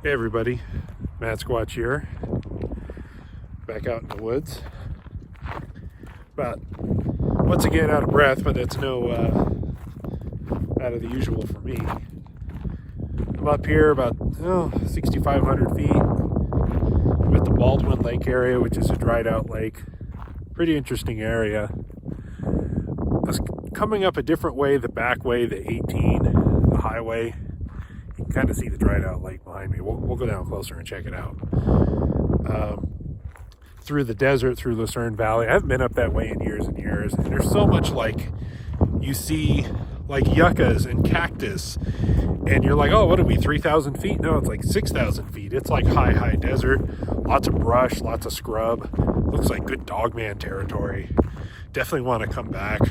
Hey everybody, Matt Squatch here, back out in the woods. But once again out of breath, but that's no out of the usual for me. I'm up here about 6,500 feet. I'm at the Baldwin Lake area, which is a dried out lake. Pretty interesting area. I was coming up a different way, the back way, the 18, the highway. You can kind of see the dried out lake behind me. We'll go down closer and check it out. Through the desert, through Lucerne Valley. I haven't been up that way in years and years. And there's so much you see yuccas and cactus. And you're like, oh, what are we, 3,000 feet? No, it's like 6,000 feet. It's like high desert. Lots of brush, lots of scrub. Looks like good dogman territory. Definitely want to come back.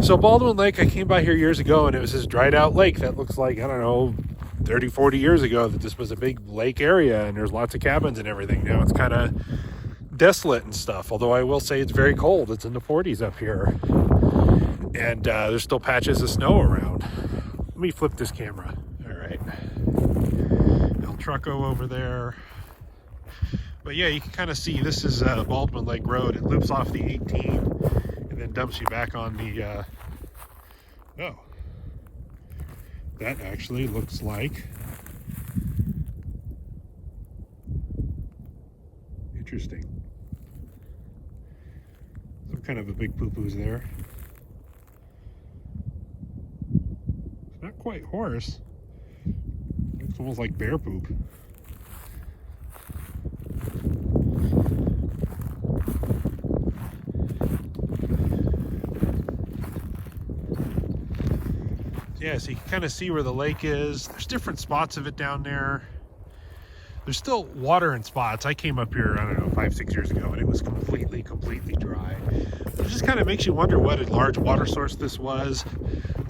So Baldwin Lake, I came by here years ago, and it was this dried out lake that looks like, I don't know, 30, 40 years ago that this was a big lake area, and there's lots of cabins and everything. Now it's kind of desolate and stuff, although I will say it's very cold. It's in the 40s up here, and there's still patches of snow around. Let me flip this camera. All right. El Trucco over there. But yeah, you can kind of see this is Baldwin Lake Road. It loops off the 18 and then dumps you back on the, oh, that actually looks like, interesting. Some kind of a big poo-poo's there. It's not quite horse. It's almost like bear poop. Yeah, so you can kind of see where the lake is. There's different spots of it down there. There's still water in spots. I came up here, I don't know, 5-6 years ago, and it was completely dry. It just kind of makes you wonder what a large water source this was.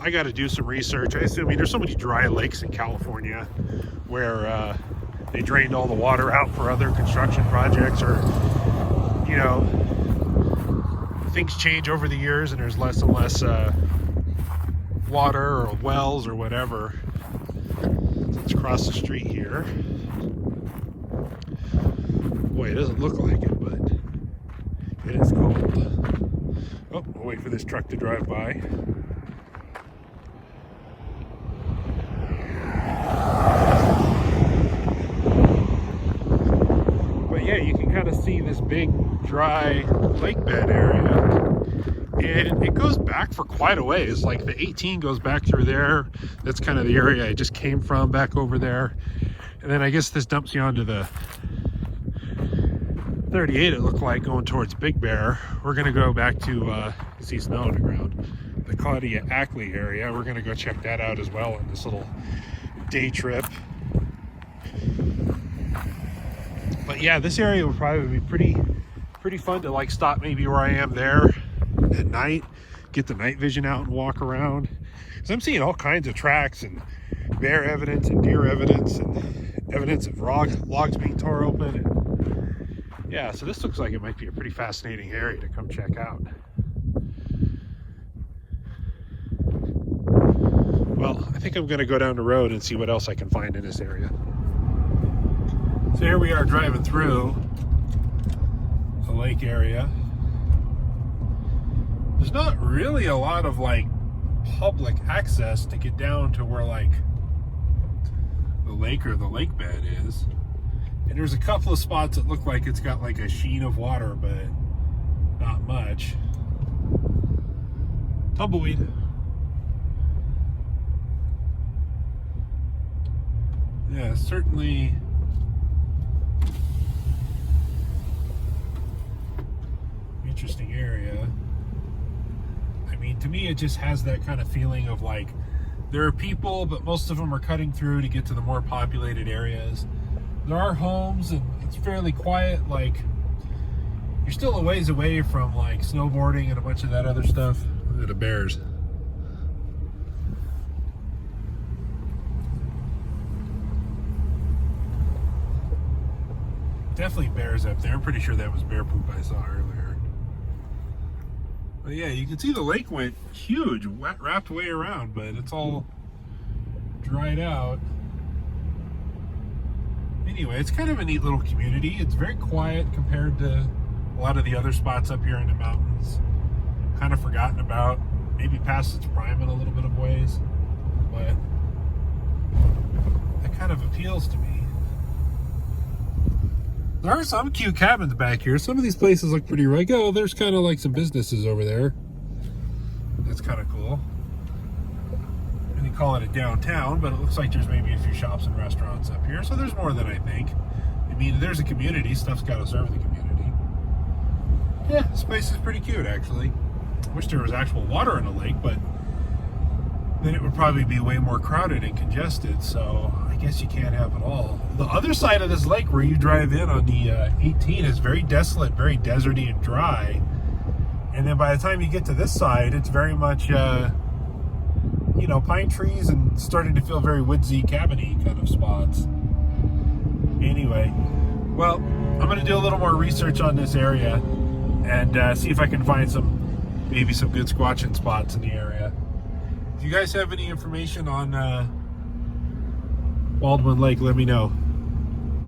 I got to do some research. I mean, there's so many dry lakes in California where they drained all the water out for other construction projects, or, you know, things change over the years and there's less and less water or wells or whatever. Let's cross the street here. Boy, it doesn't look like it, but it is cold. Oh, we'll wait for this truck to drive by. But yeah, you can kind of see this big dry lake bed area. And it goes back for quite a ways. Like the 18 goes back through there. That's kind of the area I just came from, back over there. And then I guess this dumps you onto the 38, it looked like, going towards Big Bear. We're going to go back to, you see snow on the ground, the Claudia Ackley area. We're going to go check that out as well in this little day trip. But yeah, this area would probably be pretty fun to stop maybe where I am there at night, get the night vision out and walk around, because I'm seeing all kinds of tracks and bear evidence and deer evidence and evidence of logs being tore open. And yeah, so this looks like it might be a pretty fascinating area to come check out. Well, I think I'm going to go down the road and see what else I can find in this area. So here we are driving through the lake area. There's not really a lot of public access to get down to where the lake or the lake bed is. And there's a couple of spots that look like it's got a sheen of water, but not much. Tumbleweed. Yeah, certainly interesting area. I mean, to me, it just has that kind of feeling of there are people, but most of them are cutting through to get to the more populated areas. There are homes, and it's fairly quiet. You're still a ways away from snowboarding and a bunch of that other stuff. Look at the bears. Definitely bears up there. I'm pretty sure that was bear poop I saw earlier. But yeah, you can see the lake went huge, wrapped way around, but it's all dried out. Anyway, it's kind of a neat little community. It's very quiet compared to a lot of the other spots up here in the mountains. Kind of forgotten about, maybe past its prime in a little bit of ways, but that kind of appeals to me. There are some cute cabins back here. Some of these places look pretty like, oh, there's kind of like some businesses over there. That's kind of cool. And they call it a downtown, but it looks like there's maybe a few shops and restaurants up here. So there's more than I think. I mean, there's a community. Stuff's got to serve the community. Yeah, this place is pretty cute, actually. Wish there was actual water in the lake, but then it would probably be way more crowded and congested, so I guess you can't have it all. The other side of this lake where you drive in on the 18 is very desolate, very deserty and dry. And then by the time you get to this side, it's very much, you know, pine trees and starting to feel very woodsy, cabiny kind of spots. Anyway, well, I'm going to do a little more research on this area and see if I can find maybe some good squatching spots in the area. If you guys have any information on Baldwin Lake, let me know.